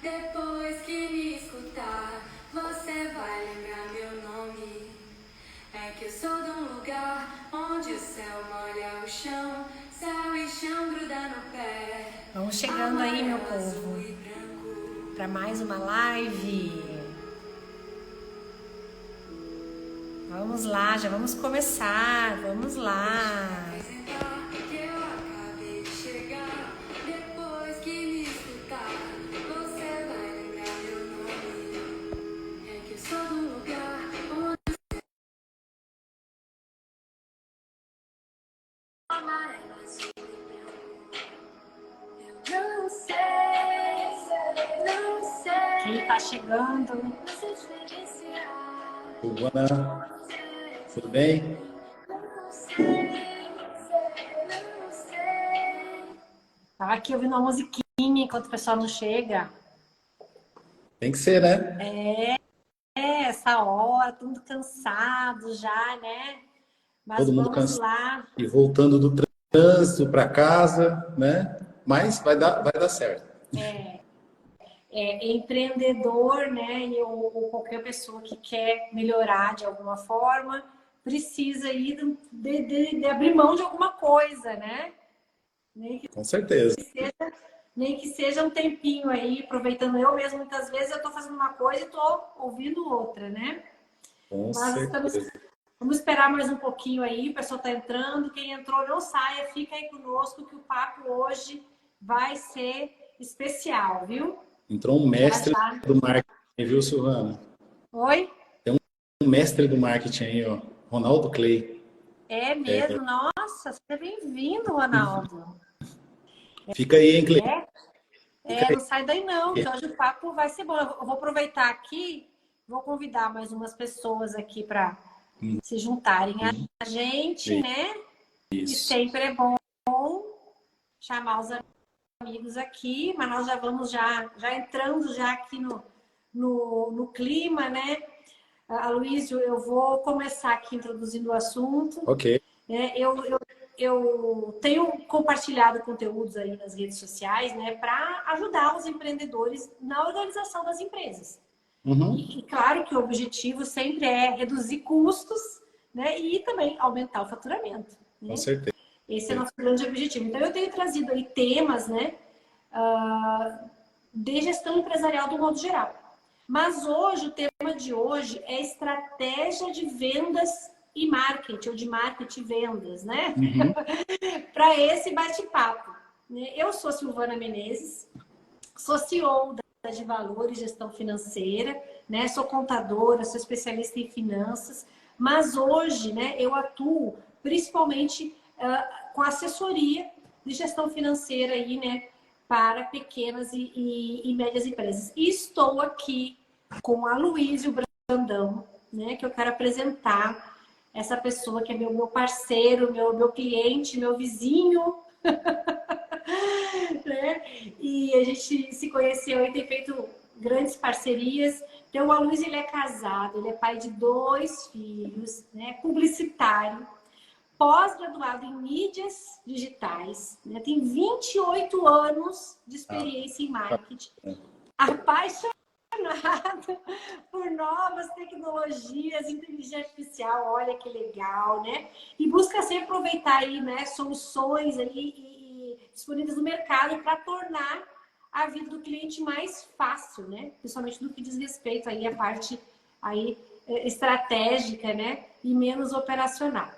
Depois que me escutar, você vai lembrar meu nome. É que eu sou de um lugar onde o céu molha o chão, céu e chão gruda no pé. Vamos chegando aí, meu povo, para mais uma live. Vamos lá, já vamos começar, vamos lá. Quem tá chegando? Silvana, tudo bem? Tava aqui ouvindo uma musiquinha enquanto o pessoal não chega. Tem que ser, né? Essa hora, todo mundo cansado já, né? Mas Todo mundo vamos cansado lá. e voltando do trânsito para casa, né? Mas vai dar certo. Empreendedor, né? Ou qualquer pessoa que quer melhorar de alguma forma, precisa aí de abrir mão de alguma coisa, né? Com certeza. Nem que seja um tempinho aí, aproveitando eu mesmo, muitas vezes eu tô fazendo uma coisa e tô ouvindo outra, né? Com Mas certeza. vamos esperar mais um pouquinho aí, o pessoal tá entrando, quem entrou não saia, fica aí conosco que o papo hoje vai ser especial, viu? Entrou um Já, mestre já. do marketing, viu, Silvana? Oi? Um mestre do marketing aí, ó. Ronaldo Clay. É mesmo? Nossa, seja bem-vindo, Ronaldo. Fica aí, hein, Clay? Não sai daí não, que hoje o papo vai ser bom. Eu vou aproveitar aqui, vou convidar mais umas pessoas aqui para se juntarem a gente, né? E Isso. sempre é bom chamar os amigos aqui, mas nós já vamos já entrando já aqui no clima, né? Aloysio, eu vou começar aqui introduzindo o assunto. Ok. Eu tenho compartilhado conteúdos aí nas redes sociais, né, para ajudar os empreendedores na organização das empresas. Uhum. E claro que o objetivo sempre é reduzir custos, né, e também aumentar o faturamento, né? Com certeza. Esse é o nosso grande objetivo. Então, eu tenho trazido aí temas, né, de gestão empresarial do modo geral. Mas hoje, o tema de hoje é estratégia de vendas e marketing, ou de marketing e vendas, né? Uhum. Para esse bate-papo. Eu sou Silvana Menezes, sou CEO da De Valores Gestão Financeira, né? Sou contadora, sou especialista em finanças, mas hoje, né, eu atuo principalmente com assessoria de gestão financeira aí, né, para pequenas e médias empresas. E estou aqui com a Aloysio Brandão, né, que eu quero apresentar essa pessoa que é meu parceiro, meu cliente, meu vizinho, né? E a gente se conheceu e tem feito grandes parcerias. Então, o Aloysio, ele é casado, ele é pai de 2 filhos, né? Publicitário, pós-graduado em mídias digitais, né? Tem 28 anos de experiência em marketing, apaixonado por novas tecnologias, inteligência artificial, olha que legal, né? E busca sempre aproveitar aí, né, soluções aí e disponíveis no mercado para tornar a vida do cliente mais fácil, né? Principalmente no que diz respeito aí à parte aí estratégica, né? E menos operacional.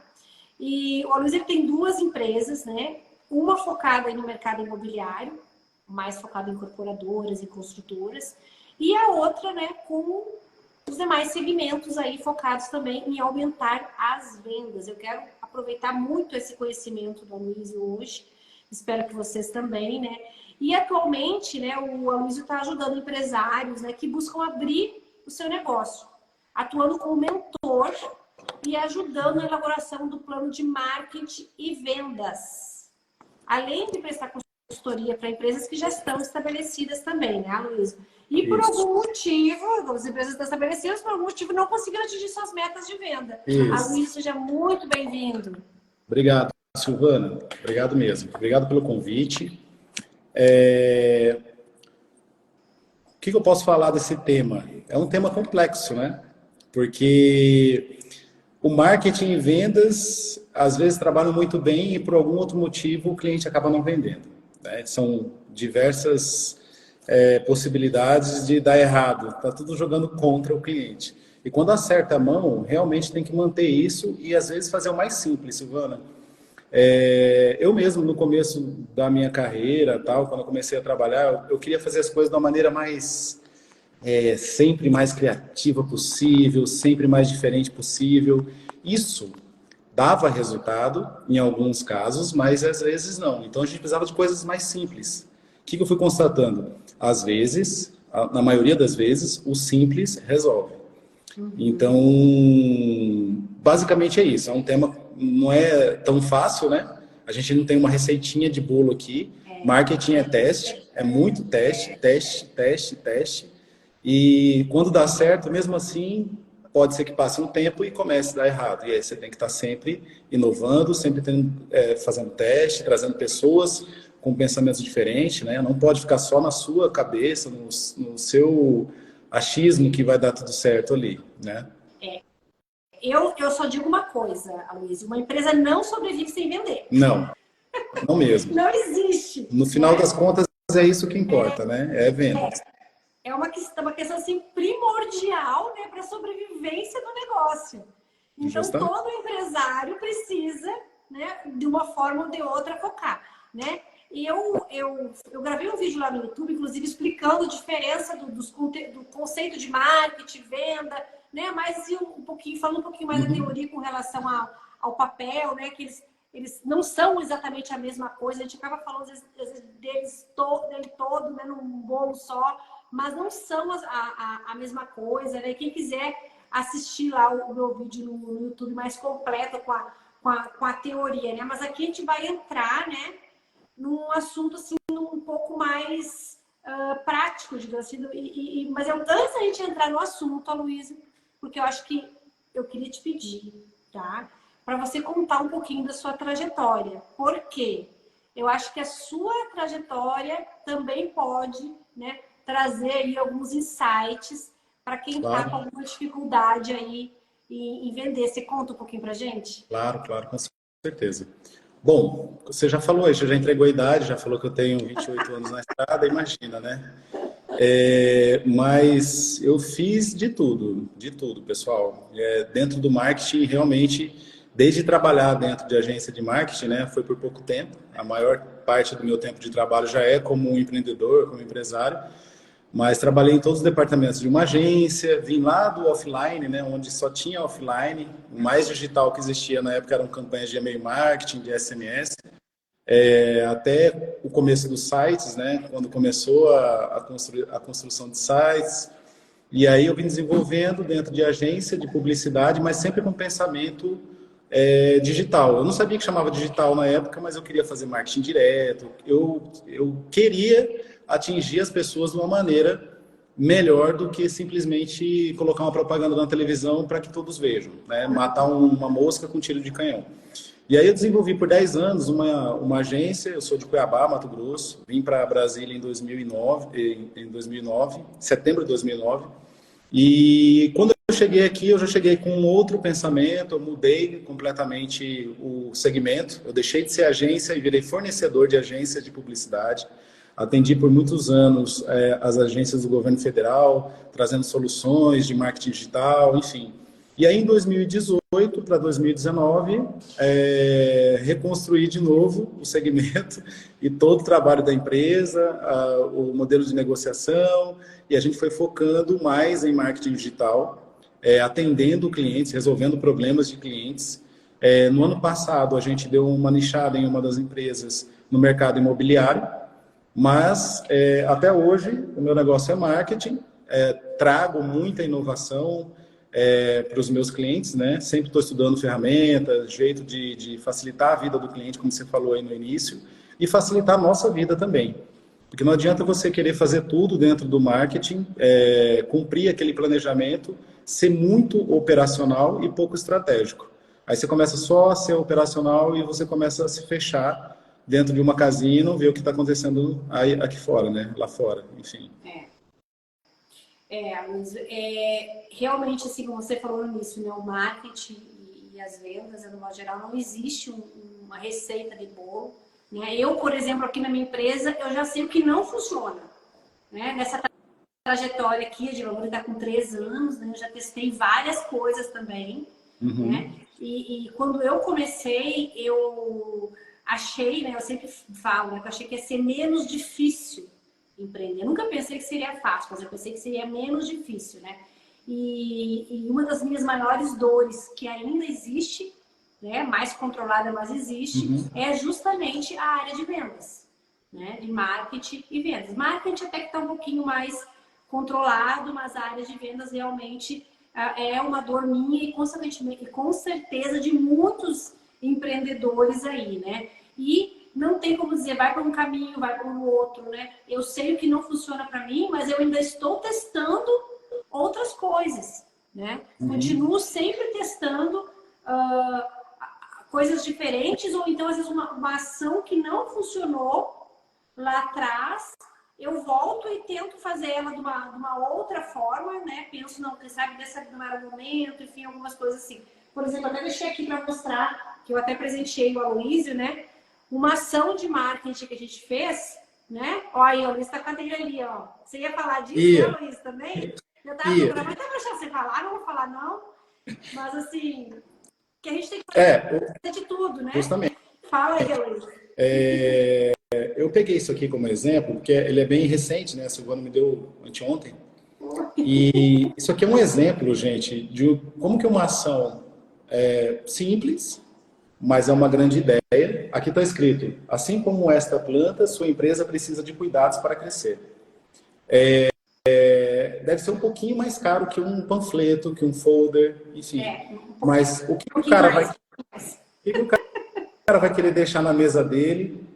E o Aloysio tem 2 empresas, né? Uma focada aí no mercado imobiliário, mais focada em incorporadoras e construtoras, e a outra, né, com os demais segmentos aí focados também em aumentar as vendas. Eu quero aproveitar muito esse conhecimento do Aloysio hoje, espero que vocês também, né? E atualmente, né, o Aloysio está ajudando empresários, né, que buscam abrir o seu negócio, atuando como mentor e ajudando na elaboração do plano de marketing e vendas. Além de prestar consultoria para empresas que já estão estabelecidas também, né, Aloysio? E por algum motivo, as empresas estão estabelecidas, por algum motivo não conseguiram atingir suas metas de venda. Aloysio, seja muito bem-vindo. Obrigado, Silvana. Obrigado mesmo. Obrigado pelo convite. O que eu posso falar desse tema? É um tema complexo, né? Porque o marketing e vendas, às vezes, trabalham muito bem e, por algum outro motivo, o cliente acaba não vendendo, né? São diversas possibilidades de dar errado. Está tudo jogando contra o cliente. E quando acerta a mão, realmente tem que manter isso e, às vezes, fazer o mais simples, Silvana. Eu mesmo, no começo da minha carreira, tal, quando eu comecei a trabalhar, eu queria fazer as coisas de uma maneira mais, sempre mais criativa possível, sempre mais diferente possível. Isso dava resultado em alguns casos, mas às vezes não. Então a gente precisava de coisas mais simples. O que eu fui constatando? Às vezes, na maioria das vezes, o simples resolve. Então, basicamente é isso. É um tema, não é tão fácil, né? A gente não tem uma receitinha de bolo aqui. Marketing é teste, é muito teste, teste, teste, teste. E quando dá certo, mesmo assim, pode ser que passe um tempo e comece a dar errado. E aí você tem que estar sempre inovando, sempre fazendo teste, trazendo pessoas com pensamentos diferentes, né? Não pode ficar só na sua cabeça, no seu achismo que vai dar tudo certo ali, né? Eu só digo uma coisa, Aloysio, uma empresa não sobrevive sem vender. Não, não mesmo. Não existe. No final das contas, é isso que importa, né? É vendas. É uma questão assim, primordial, né, para a sobrevivência do negócio. Então, Justamente. todo empresário precisa, né, de uma forma ou de outra, focar, né? E eu gravei um vídeo lá no YouTube, inclusive, explicando a diferença do conceito de marketing, venda, né? Mas falando um pouquinho mais da teoria com relação ao papel, né? Que eles não são exatamente a mesma coisa. A gente acaba falando, às vezes, dele todo, né? Num bolo só, mas não são a mesma coisa, né? Quem quiser assistir lá o meu vídeo no YouTube mais completo com a teoria, né? Mas aqui a gente vai entrar, né? Num assunto assim um pouco mais prático, digamos assim. Mas antes da gente entrar no assunto, Aloysio, porque eu acho que eu queria te pedir, tá? Para você contar um pouquinho da sua trajetória. Por quê? Eu acho que a sua trajetória também pode, né, trazer aí alguns insights para quem está com alguma dificuldade aí em vender. Você conta um pouquinho para gente? Claro, com certeza. Bom, você já falou isso, já entregou a idade, já falou que eu tenho 28 anos na estrada, imagina, né? Mas eu fiz de tudo, pessoal. Dentro do marketing, realmente, desde trabalhar dentro de agência de marketing, né, foi por pouco tempo. A maior parte do meu tempo de trabalho já é como um empreendedor, como empresário. Mas trabalhei em todos os departamentos de uma agência, vim lá do offline, né, onde só tinha offline. O mais digital que existia na época eram campanhas de e-mail marketing, de SMS. Até o começo dos sites, né, quando começou a construção de sites. E aí eu vim desenvolvendo dentro de agência de publicidade, mas sempre com pensamento digital. Eu não sabia que chamava digital na época, mas eu queria fazer marketing direto. Eu queria atingir as pessoas de uma maneira melhor do que simplesmente colocar uma propaganda na televisão para que todos vejam, né? Matar uma mosca com tiro de canhão. E aí eu desenvolvi por 10 anos uma agência. Eu sou de Cuiabá, Mato Grosso. Vim para Brasília em 2009, setembro de 2009. E quando eu cheguei aqui, eu já cheguei com um outro pensamento. Eu mudei completamente o segmento. Eu deixei de ser agência e virei fornecedor de agência de publicidade. Atendi por muitos anos as agências do governo federal, trazendo soluções de marketing digital, enfim. E aí, em 2018 para 2019, reconstruí de novo o segmento e todo o trabalho da empresa, o modelo de negociação, e a gente foi focando mais em marketing digital, atendendo clientes, resolvendo problemas de clientes. No ano passado, a gente deu uma nichada em uma das empresas no mercado imobiliário, mas até hoje o meu negócio é marketing, trago muita inovação para os meus clientes, né? Sempre estou estudando ferramentas, jeito de facilitar a vida do cliente, como você falou aí no início, e facilitar a nossa vida também. Porque não adianta você querer fazer tudo dentro do marketing, cumprir aquele planejamento, ser muito operacional e pouco estratégico. Aí você começa só a ser operacional e você começa a se fechar dentro de uma casinha e não ver o que está acontecendo aqui fora, né? Lá fora, enfim. Luiz, realmente, assim, como você falou nisso, né, o marketing e as vendas, no modo geral, não existe uma receita de bolo, né? Eu, por exemplo, aqui na minha empresa, eu já sei o que não funciona, né? Nessa trajetória aqui, a Giovanna está com 3 anos, né? Eu já testei várias coisas também, né? E quando eu comecei, eu achei, né? Eu sempre falo, né? Que eu achei que ia ser menos difícil empreender. Eu nunca pensei que seria fácil, mas eu pensei que seria menos difícil, né? E uma das minhas maiores dores, que ainda existe, né? Mais controlada, mas existe, é justamente a área de vendas, né? De marketing e vendas. Marketing até que está um pouquinho mais controlado, mas a área de vendas realmente é uma dor minha e, consequentemente, com certeza, de muitos empreendedores aí, né? E não tem como dizer, vai para um caminho, vai para o outro, né? Eu sei o que não funciona para mim, mas eu ainda estou testando outras coisas, né? Continuo sempre testando coisas diferentes, ou então, às vezes, uma ação que não funcionou lá atrás, eu volto e tento fazer ela de uma outra forma, né? Penso, não, quem sabe dessa não era o momento, enfim, algumas coisas assim. Por exemplo, até deixei aqui para mostrar, que eu até presenteei o Aloysio, né? Uma ação de marketing que a gente fez, né? Olha aí, o Luiz tá com a cadeira ali, ó. Você ia falar disso, né, Luiz, também? Eu tava procurando, mas deixar você falar, não vou falar, não. Mas, assim, que a gente tem que fazer de tudo, né? Justamente. Fala aí, Luiz. Eu peguei isso aqui como exemplo, porque ele é bem recente, né? A Silvana me deu anteontem. E isso aqui é um exemplo, gente, de como que uma ação simples, mas é uma grande ideia. Aqui está escrito: assim como esta planta, sua empresa precisa de cuidados para crescer. Deve ser um pouquinho mais caro que um panfleto, que um folder, enfim. Mas o que o cara vai querer deixar na mesa dele,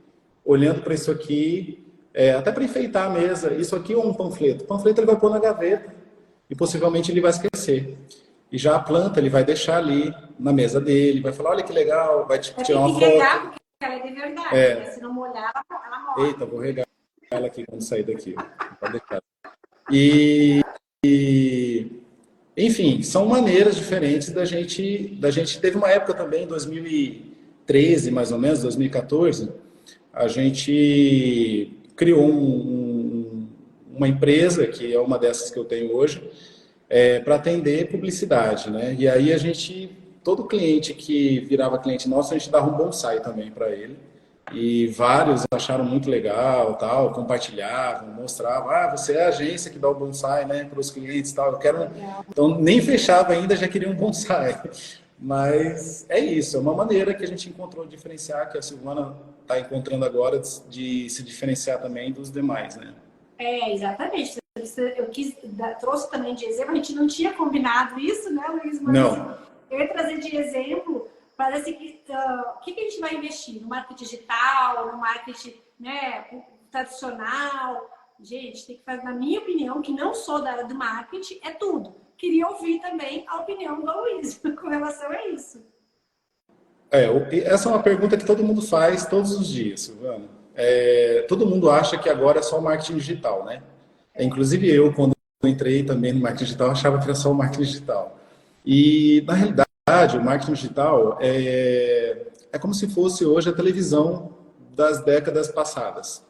olhando para isso aqui, até para enfeitar a mesa? Isso aqui é um panfleto. O panfleto ele vai pôr na gaveta e possivelmente ele vai esquecer. E já a planta ele vai deixar ali na mesa dele, vai falar, olha que legal, vai tirar uma foto. Tem que regar, porque ela é de verdade, né? Se não molhar, ela morre. Eita, vou regar ela aqui quando sair daqui. Pode deixar. E, enfim, são maneiras diferentes da gente... Teve uma época também, em 2013, mais ou menos, 2014, a gente criou uma empresa, que é uma dessas que eu tenho hoje, para atender publicidade, né? E aí todo cliente que virava cliente nosso, a gente dava um bonsai também para ele. E vários acharam muito legal, tal, compartilhavam, mostravam, você é a agência que dá o bonsai, né, para os clientes, tal. Eu quero. Então nem fechava ainda, já queria um bonsai. Mas é isso, é uma maneira que a gente encontrou de diferenciar, que a Silvana está encontrando agora, de se diferenciar também dos demais, né? Exatamente. Eu trouxe também de exemplo, a gente não tinha combinado isso, né, Luiz? Mas não. Eu ia trazer de exemplo, parece que o que a gente vai investir? No marketing digital, no marketing, né, tradicional? Gente, tem que fazer, na minha opinião, que não sou da área do marketing, é tudo. Queria ouvir também a opinião do Luiz com relação a isso. Essa é uma pergunta que todo mundo faz todos os dias, Silvana. Todo mundo acha que agora é só o marketing digital, né? Inclusive eu, quando entrei também no marketing digital, achava que era só o marketing digital. E, na realidade, o marketing digital é como se fosse hoje a televisão das décadas passadas,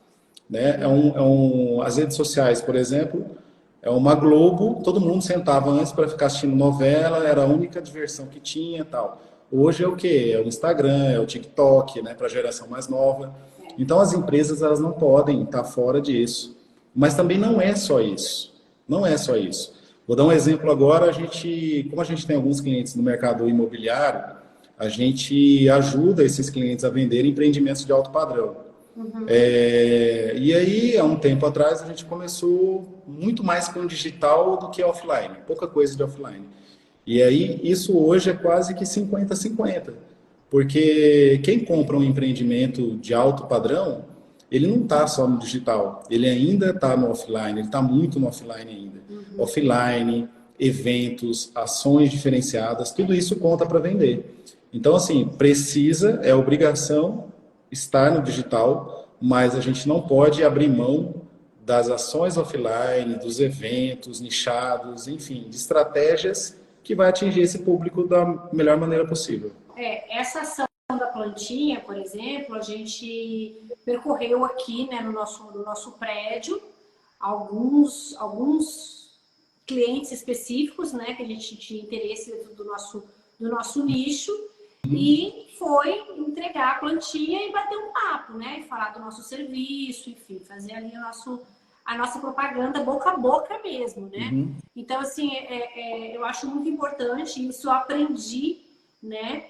né? As redes sociais, por exemplo, é uma Globo, todo mundo sentava antes para ficar assistindo novela, era a única diversão que tinha, tal. Hoje é o quê? É o Instagram, é o TikTok, né, para a geração mais nova. Então as empresas elas não podem estar fora disso. Mas também não é só isso. Não é só isso. Vou dar um exemplo agora, como a gente tem alguns clientes no mercado imobiliário, a gente ajuda esses clientes a venderem empreendimentos de alto padrão. E aí, há um tempo atrás, a gente começou muito mais com digital do que offline, pouca coisa de offline. E aí, isso hoje é quase que 50-50, porque quem compra um empreendimento de alto padrão, ele não está só no digital, ele ainda está no offline, ele está muito no offline ainda. Offline, eventos, ações diferenciadas, tudo isso conta para vender. Então, assim, é obrigação estar no digital, mas a gente não pode abrir mão das ações offline, dos eventos nichados, enfim, de estratégias que vai atingir esse público da melhor maneira possível. Essa ação da plantinha, por exemplo, a gente percorreu aqui, né, no nosso prédio alguns clientes específicos, né, que a gente tinha interesse dentro do nosso nicho, e foi entregar a plantinha e bater um papo, né, e falar do nosso serviço, enfim, fazer ali a nossa propaganda boca a boca mesmo, né? Então, assim, eu acho muito importante, isso eu aprendi, né,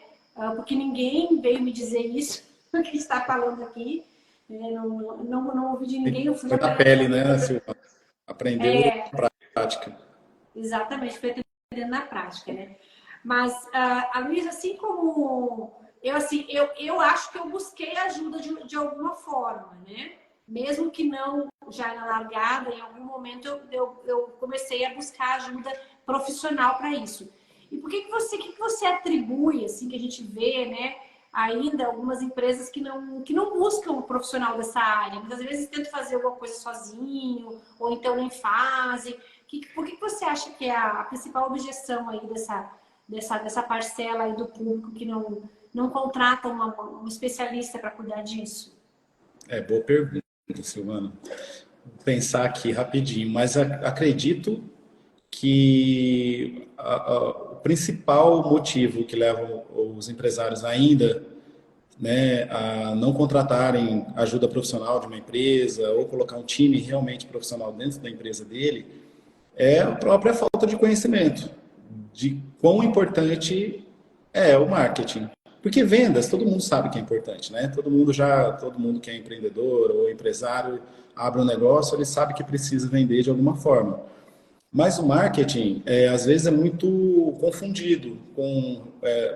porque ninguém veio me dizer isso, que a gente está falando aqui, não ouvi de ninguém. Eu fui Foi na pele, né, Silvana? Aprendeu na prática. Exatamente, foi aprendendo na prática, né? Mas a Luísa, assim como eu acho que eu busquei ajuda de alguma forma, né? Mesmo que não já na largada, em algum momento eu comecei a buscar ajuda profissional para isso. E por que você atribui, assim, que a gente vê, né? Ainda algumas empresas que não buscam um profissional dessa área, muitas vezes tentam fazer alguma coisa sozinho, ou então nem fazem. Por que você acha que é a principal objeção aí dessa parcela aí do público que não contrata um especialista para cuidar disso? Boa pergunta, Silvana. Vou pensar aqui rapidinho, mas acredito que o principal motivo que leva os empresários ainda, né, a não contratarem ajuda profissional de uma empresa ou colocar um time realmente profissional dentro da empresa dele é a própria falta de conhecimento de quão importante é o marketing. Porque vendas, todo mundo sabe que é importante, né? Todo mundo que é empreendedor ou empresário abre um negócio, ele sabe que precisa vender de alguma forma. Mas o marketing, às vezes, é muito confundido com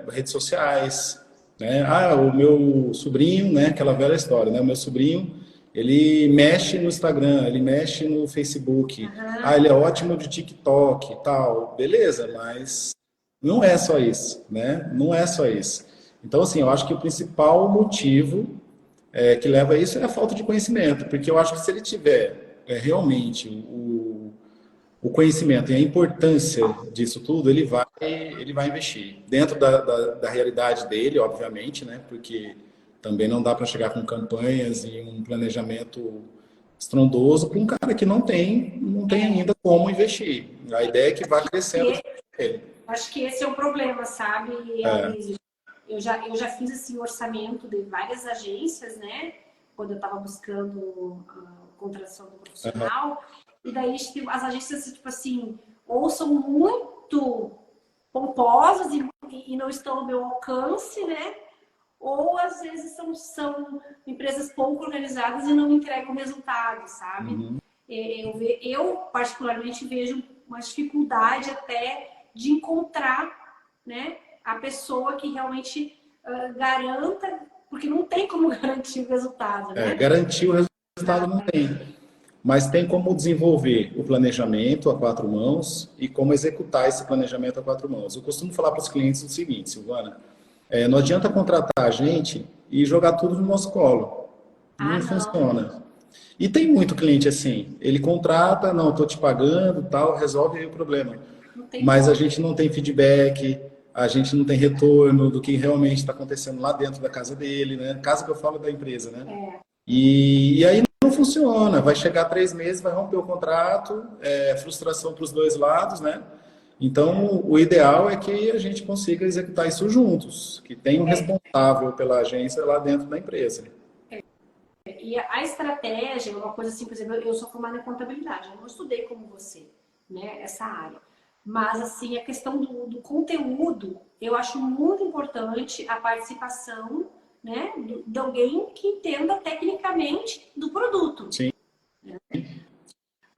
redes sociais, né? O meu sobrinho, né? Aquela velha história, né? O meu sobrinho, ele mexe no Instagram, ele mexe no Facebook. Ele é ótimo de TikTok e tal. Beleza, mas não é só isso, né? Não é só isso. Então, assim, eu acho que o principal motivo que leva a isso é a falta de conhecimento, porque eu acho que se ele tiver realmente o conhecimento e a importância disso tudo, ele vai investir. Dentro da realidade dele, obviamente, né? Porque também não dá para chegar com campanhas e um planejamento estrondoso para um cara que não tem ainda como investir. A ideia é que vá crescendo ele. Acho que esse é o problema, sabe, Aloysio? Eu já fiz assim, orçamento de várias agências, né? Quando eu estava buscando a contratação do profissional. E daí as agências, tipo assim, ou são muito pomposas e não estão ao meu alcance, né? Ou às vezes são empresas pouco organizadas e não entregam resultado, sabe? Eu particularmente vejo uma dificuldade até de encontrar, né, a pessoa que realmente garanta, porque não tem como garantir o resultado, né? Garantir o resultado não tem. Mas tem como desenvolver o planejamento a quatro mãos e como executar esse planejamento a quatro mãos. Eu costumo falar para os clientes o seguinte, Silvana, não adianta contratar a gente e jogar tudo no nosso colo. Não funciona. E tem muito cliente assim, ele contrata, não, estou te pagando, tal, resolve aí o problema. Mas a gente não tem feedback, a gente não tem retorno do que realmente está acontecendo lá dentro da casa dele, né? Casa que eu falo da empresa, né? E aí não funciona, vai chegar 3 meses, vai romper o contrato, frustração para os dois lados, né? Então, o ideal é que a gente consiga executar isso juntos, que tenha um responsável pela agência lá dentro da empresa. E a estratégia é uma coisa assim, por exemplo, eu sou formada em contabilidade, eu não estudei como você, né, essa área. Mas, assim, a questão do conteúdo, eu acho muito importante a participação, né, de alguém que entenda tecnicamente do produto. Sim.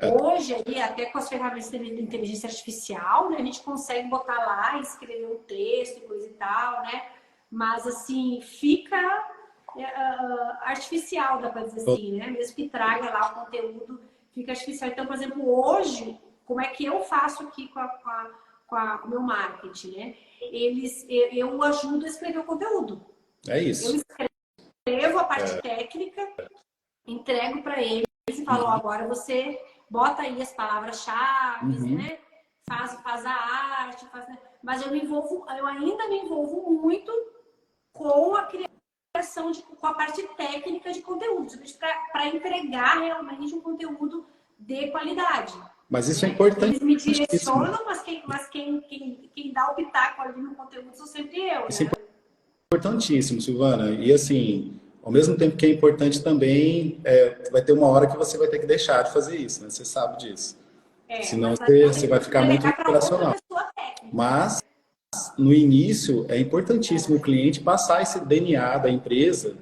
Hoje, aí, até com as ferramentas de inteligência artificial, né, a gente consegue botar lá e escrever um texto e coisa e tal, né? Mas, assim, fica artificial, dá para dizer assim, né? Mesmo que traga lá o conteúdo, fica artificial. Então, por exemplo, hoje, como é que eu faço aqui com o meu marketing, né? Eu ajudo a escrever o conteúdo. É isso. Eu escrevo a parte técnica, entrego para ele e falou, agora você bota aí as palavras-chave, né? Faz a arte, mas eu ainda me envolvo muito com a criação, com a parte técnica de conteúdo, para entregar realmente um conteúdo de qualidade. Mas isso é importante. Eles me direcionam, mas quem dá o pitaco ali no conteúdo sou sempre eu. Isso é né? importantíssimo, Silvana. E assim, ao mesmo tempo que é importante também, vai ter uma hora que você vai ter que deixar de fazer isso, né? Você sabe disso. Senão você vai ficar muito operacional. Mas, no início, é importantíssimo o cliente passar esse DNA da empresa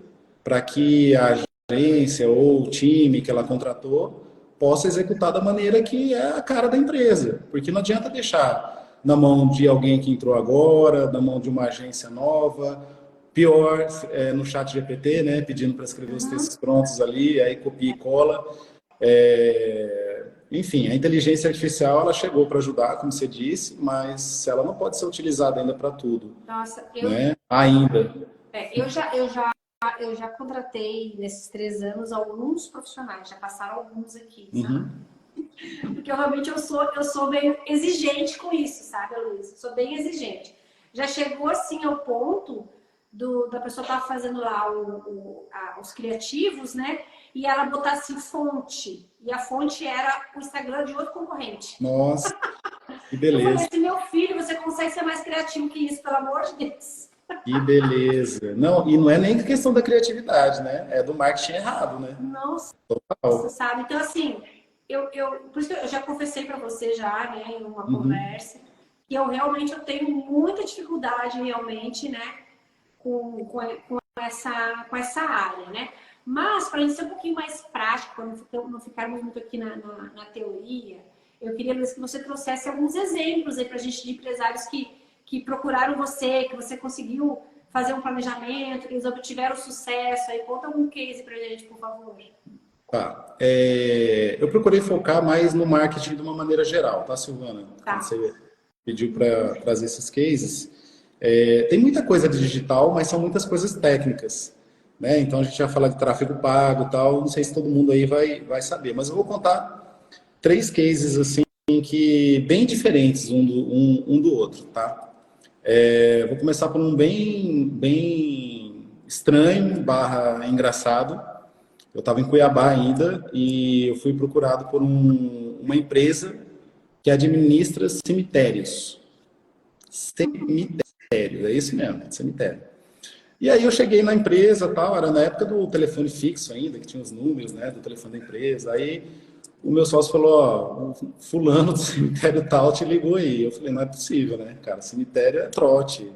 para que a agência ou o time que ela contratou possa executar da maneira que é a cara da empresa. Porque não adianta deixar na mão de alguém que entrou agora, na mão de uma agência nova. Pior, no chat GPT, né? Pedindo para escrever os textos prontos ali, aí copia e cola. Enfim, a inteligência artificial ela chegou para ajudar, como você disse, mas ela não pode ser utilizada ainda para tudo. Nossa, né? Ainda. Eu já contratei nesses 3 anos alguns profissionais, já passaram alguns aqui, sabe? Porque realmente eu sou bem exigente com isso, sabe, Luiz? Sou bem exigente. Já chegou assim ao ponto da pessoa estar fazendo lá os criativos, né? E ela botasse fonte. E a fonte era o Instagram de outro concorrente. Nossa, que beleza. Eu falei assim, meu filho, você consegue ser mais criativo que isso, pelo amor de Deus. Que beleza. Não, e não é nem questão da criatividade, né? É do marketing errado, né? Nossa, total. Sabe? Então, assim, por isso que eu já confessei para você já, né, em uma conversa, que eu tenho muita dificuldade, realmente, né, com essa área, né? Mas, para a gente ser um pouquinho mais prático, para não ficarmos muito aqui na teoria, eu queria, Luiz, que você trouxesse alguns exemplos aí para a gente de empresários que procuraram você, que você conseguiu fazer um planejamento, que eles obtiveram sucesso. Aí, conta algum case para a gente, por favor. Tá. Eu procurei focar mais no marketing de uma maneira geral, tá, Silvana? Tá. Você pediu para trazer esses cases. Tem muita coisa de digital, mas são muitas coisas técnicas. Né? Então, a gente vai falar de tráfego pago e tal. Não sei se todo mundo aí vai saber, mas eu vou contar 3 cases assim, que bem diferentes um do outro, tá? Vou começar por um bem estranho / engraçado. Eu estava em Cuiabá ainda e eu fui procurado por uma empresa que administra cemitérios. Cemitérios, é isso mesmo, cemitério. E aí eu cheguei na empresa, tal, era na época do telefone fixo ainda, que tinha os números, né, do telefone da empresa. Aí o meu sócio falou, ó, fulano do cemitério tal te ligou aí. Eu falei, não é possível, né, cara, cemitério é trote.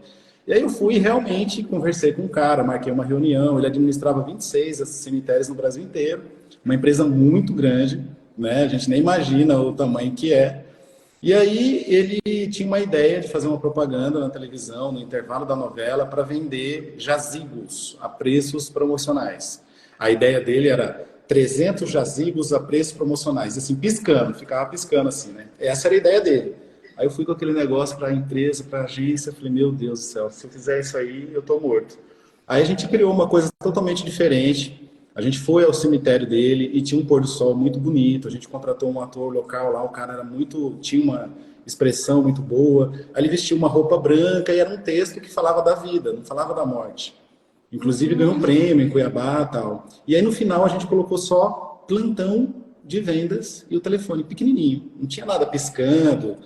E aí eu fui e realmente conversei com o cara, marquei uma reunião, ele administrava 26 cemitérios no Brasil inteiro, uma empresa muito grande, né, a gente nem imagina o tamanho que é. E aí ele tinha uma ideia de fazer uma propaganda na televisão, no intervalo da novela, para vender jazigos a preços promocionais. A ideia dele era 300 jazigos a preços promocionais, assim, piscando, ficava piscando assim, né? Essa era a ideia dele. Aí eu fui com aquele negócio para a empresa, para a agência, falei, meu Deus do céu, se eu fizer isso aí, eu tô morto. Aí a gente criou uma coisa totalmente diferente. A gente foi ao cemitério dele e tinha um pôr do sol muito bonito. A gente contratou um ator local lá, o cara tinha uma expressão muito boa. Aí ele vestia uma roupa branca e era um texto que falava da vida, não falava da morte. Inclusive ganhou um prêmio em Cuiabá e tal. E aí no final a gente colocou só plantão de vendas e o telefone pequenininho. Não tinha nada piscando,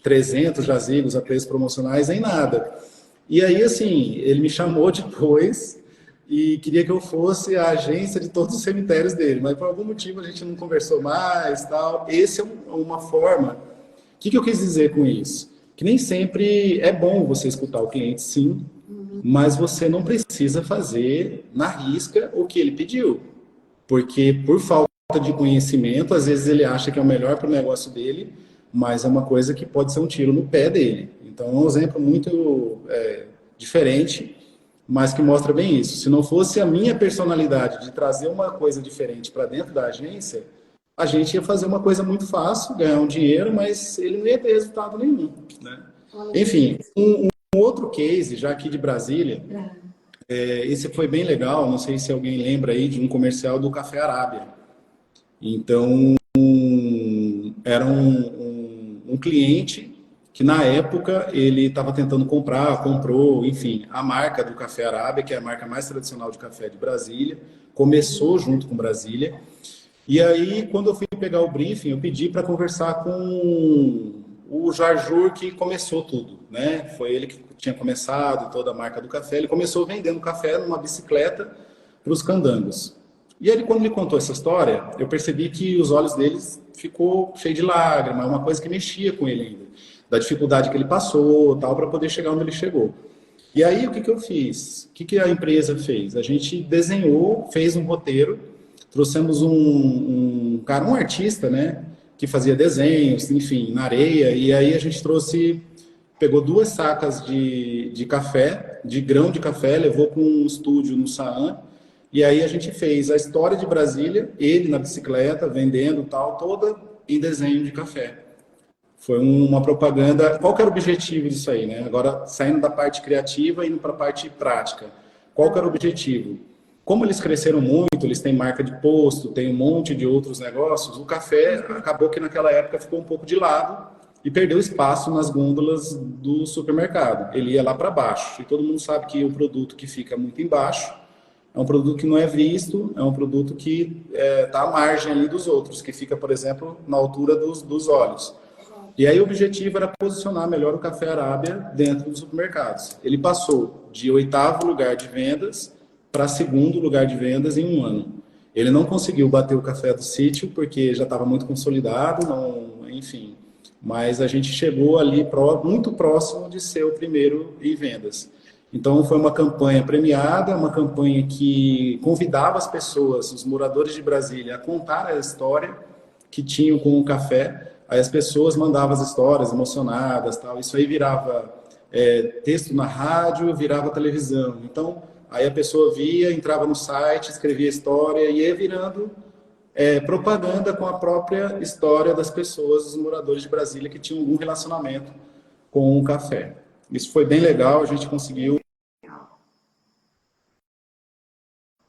300 jazigos a preços promocionais, nem nada. E aí assim, ele me chamou depois e queria que eu fosse a agência de todos os cemitérios dele, mas por algum motivo a gente não conversou mais, tal. Esse é uma forma. O que eu quis dizer com isso? Que nem sempre é bom você escutar o cliente, sim, mas você não precisa fazer na risca o que ele pediu, porque por falta de conhecimento, às vezes ele acha que é o melhor para o negócio dele, mas é uma coisa que pode ser um tiro no pé dele. Então é um exemplo muito diferente, mas que mostra bem isso. Se não fosse a minha personalidade de trazer uma coisa diferente para dentro da agência, a gente ia fazer uma coisa muito fácil, ganhar um dinheiro, mas ele não ia ter resultado nenhum, né? Enfim, um outro case, já aqui de Brasília, esse foi bem legal, não sei se alguém lembra aí de um comercial do Café Arábia. Então, era um cliente que, na época, ele estava tentando comprar, comprou, enfim, a marca do Café Arábia, que é a marca mais tradicional de café de Brasília, começou junto com Brasília. E aí, quando eu fui pegar o briefing, eu pedi para conversar com o Jarjur, que começou tudo, né? Foi ele que tinha começado toda a marca do café. Ele começou vendendo café numa bicicleta para os candangos. E ele, quando me contou essa história, eu percebi que os olhos deles ficou cheio de lágrimas, uma coisa que mexia com ele ainda, da dificuldade que ele passou, tal, para poder chegar onde ele chegou. E aí, o que eu fiz? O que a empresa fez? A gente desenhou, fez um roteiro, trouxemos um cara, um artista, né, que fazia desenhos, enfim, na areia, e aí a gente pegou 2 sacas de café, de grão de café, levou para um estúdio no Saam, e aí a gente fez a história de Brasília, ele na bicicleta, vendendo tal, toda em desenho de café. Foi uma propaganda. Qual que era o objetivo disso aí, né? Agora, saindo da parte criativa e indo para a parte prática. Qual que era o objetivo? Como eles cresceram muito, eles têm marca de posto, tem um monte de outros negócios, o café acabou que naquela época ficou um pouco de lado e perdeu espaço nas gôndolas do supermercado. Ele ia lá para baixo. E todo mundo sabe que o produto que fica muito embaixo é um produto que não é visto, é um produto que está à margem ali dos outros, que fica, por exemplo, na altura dos olhos. E aí o objetivo era posicionar melhor o Café Arábia dentro dos supermercados. Ele passou de 8º lugar de vendas para 2º lugar de vendas em um ano. Ele não conseguiu bater o Café do Sítio, porque já estava muito consolidado, não, enfim. Mas a gente chegou ali muito próximo de ser o primeiro em vendas. Então, foi uma campanha premiada, uma campanha que convidava as pessoas, os moradores de Brasília, a contar a história que tinham com o café. Aí as pessoas mandavam as histórias emocionadas, tal. Isso aí virava texto na rádio, virava televisão. Então, aí a pessoa via, entrava no site, escrevia a história e ia virando propaganda com a própria história das pessoas, dos moradores de Brasília que tinham algum relacionamento com o café. Isso foi bem legal, a gente conseguiu.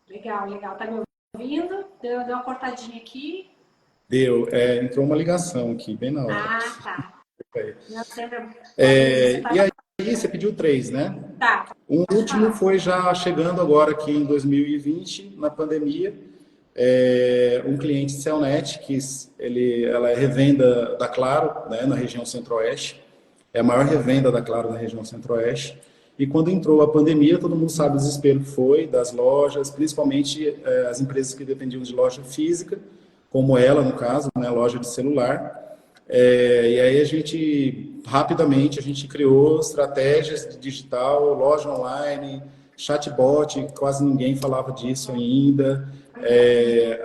Legal, legal. Tá me ouvindo? Deu uma cortadinha aqui. Deu, entrou uma ligação aqui, bem na hora. Ah, tá. Não, sempre... E aí você pediu 3, né? Tá. O último foi já chegando agora aqui em 2020, na pandemia, um cliente Celnet, que ela é revenda da Claro, né, na região Centro-Oeste, é a maior revenda da Claro na região Centro-Oeste, e quando entrou a pandemia, todo mundo sabe o desespero que foi das lojas, principalmente as empresas que dependiam de loja física, como ela, no caso, né, loja de celular. E aí rapidamente, a gente criou estratégias de digital, loja online, chatbot, quase ninguém falava disso ainda.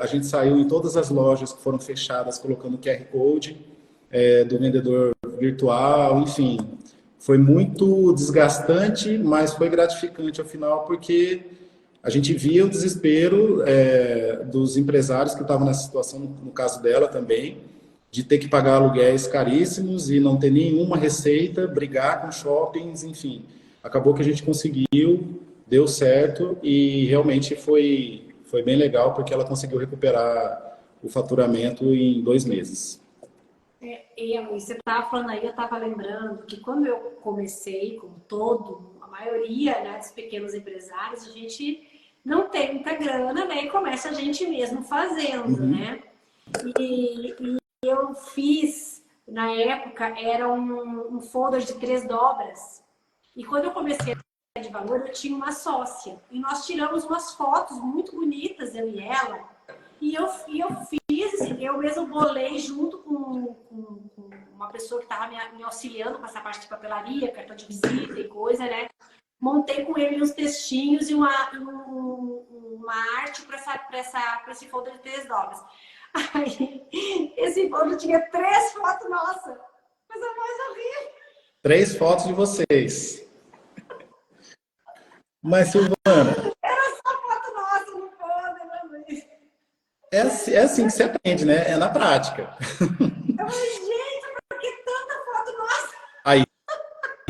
A gente saiu em todas as lojas que foram fechadas, colocando QR Code do vendedor virtual, enfim. Foi muito desgastante, mas foi gratificante ao final, porque a gente via o desespero dos empresários que estavam nessa situação, no caso dela também, de ter que pagar aluguéis caríssimos e não ter nenhuma receita, brigar com shoppings, enfim. Acabou que a gente conseguiu, deu certo e realmente foi bem legal, porque ela conseguiu recuperar o faturamento em 2 meses. E você estava falando aí, eu estava lembrando que quando eu comecei, como a maioria, né, dos pequenos empresários, a gente não tem muita grana, né, e começa a gente mesmo fazendo, né? E eu fiz, na época, era um folder de 3 dobras. E quando eu comecei a de valor, eu tinha uma sócia. E nós tiramos umas fotos muito bonitas, eu e ela. E eu fiz, eu mesmo bolei junto com uma pessoa que estava me auxiliando com essa parte de papelaria, cartão de visita e coisa, né? Montei com ele uns textinhos e uma arte para esse folder de 3 dobras. Aí, esse folder tinha 3 fotos nossas. Coisa mais horrível. 3 fotos de vocês. Mas, Silvana... Era só foto nossa no folder, né, Luiz? É assim que se aprende, né? É na prática. Eu falei, gente, por que tanta foto nossa? Aí,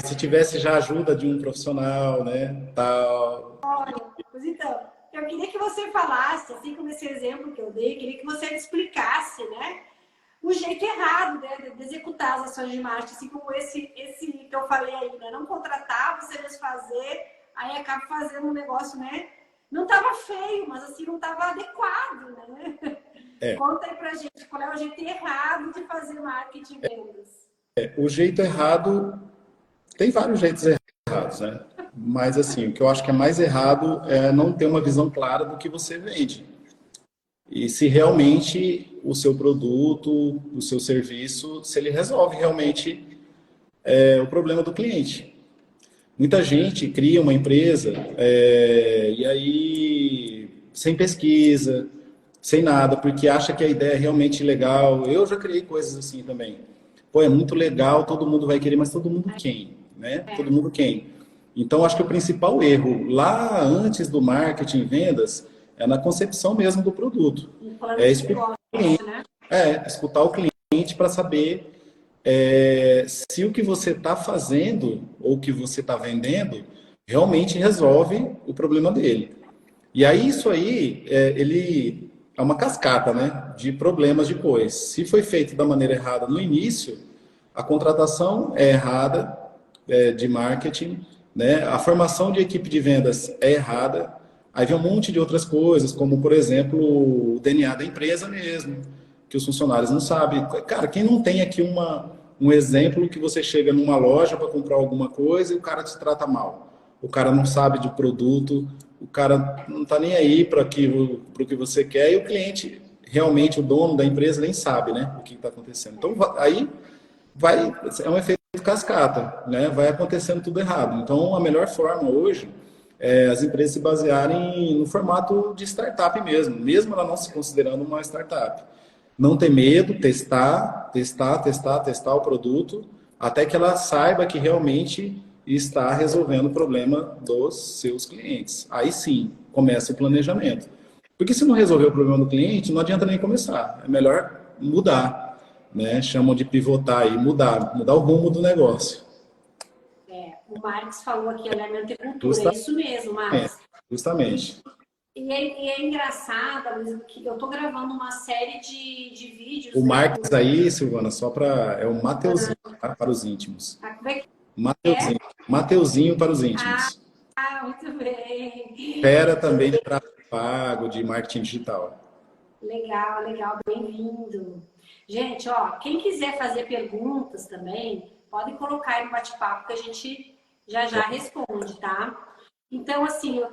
se tivesse já ajuda de um profissional, né? Tal. Olha, pois então, eu queria que você falasse, assim como nesse exemplo que eu dei, queria que você me explicasse, né? O jeito errado, né, de executar as ações de marketing, assim como esse que eu falei aí, né? Não contratar, você mesmo fazer, aí acaba fazendo um negócio, né? Não estava feio, mas assim, não estava adequado, né? Conta aí pra gente, qual é o jeito errado de fazer marketing e vendas? O jeito errado, tem vários jeitos errados, né? Mas assim, o que eu acho que é mais errado é não ter uma visão clara do que você vende. E se realmente o seu produto, o seu serviço, se ele resolve realmente o problema do cliente. Muita gente cria uma empresa e aí sem pesquisa, sem nada, porque acha que a ideia é realmente legal. Eu já criei coisas assim também. Pô, é muito legal, todo mundo vai querer, mas todo mundo quem, né? Todo mundo quem. Então, acho que o principal erro lá antes do marketing e vendas é na concepção mesmo do produto. Um plano É de escutar negócio, né? escutar o cliente para saber se o que você está fazendo ou o que você está vendendo realmente resolve o problema dele. E aí isso aí, ele é uma cascata, né, de problemas depois. Se foi feito da maneira errada no início, a contratação é errada de marketing, né, a formação de equipe de vendas é errada. Aí vem um monte de outras coisas, como, por exemplo, o DNA da empresa mesmo, que os funcionários não sabem. Cara, quem não tem aqui um exemplo que você chega numa loja para comprar alguma coisa e o cara te trata mal? O cara não sabe de produto, o cara não está nem aí para o que você quer e o cliente, realmente, o dono da empresa nem sabe, né, o que está acontecendo. Então, aí é um efeito cascata, né? Vai acontecendo tudo errado. Então, a melhor forma hoje é as empresas se basearem no formato de startup mesmo ela não se considerando uma startup. Não ter medo, testar o produto, até que ela saiba que realmente está resolvendo o problema dos seus clientes. Aí sim, começa o planejamento. Porque se não resolver o problema do cliente, não adianta nem começar. É melhor mudar, né? Chamam de pivotar e mudar o rumo do negócio. O Marx falou aqui, alimento e cultura. É Justamente. isso mesmo, Marx. Justamente. E é engraçado, Luiz, que eu tô gravando uma série de vídeos, O né? Marx aí, Silvana, só para. É o Mateuzinho, tá? Para os íntimos. Como é que é? Mateuzinho. Mateuzinho para os íntimos. Muito bem. Fera também de tráfego pago, de marketing digital. Legal, legal, bem-vindo. Gente, ó, quem quiser fazer perguntas também, pode colocar aí no bate-papo que a gente já responde, tá? Então, assim, eu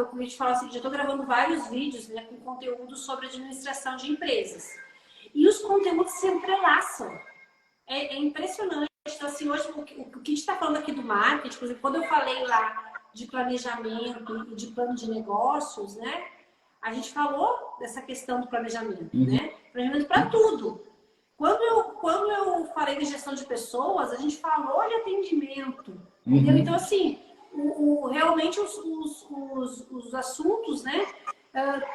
queria te falar assim, eu tô gravando vários vídeos, né, com conteúdo sobre administração de empresas. E os conteúdos se entrelaçam. É impressionante. Então, assim, hoje, o que a gente está falando aqui do marketing, por exemplo, quando eu falei lá de planejamento e de plano de negócios, né? A gente falou dessa questão do planejamento, né? Planejamento para tudo. Quando eu falei de gestão de pessoas, a gente falou de atendimento. Entendeu? Então, assim, realmente os assuntos, né?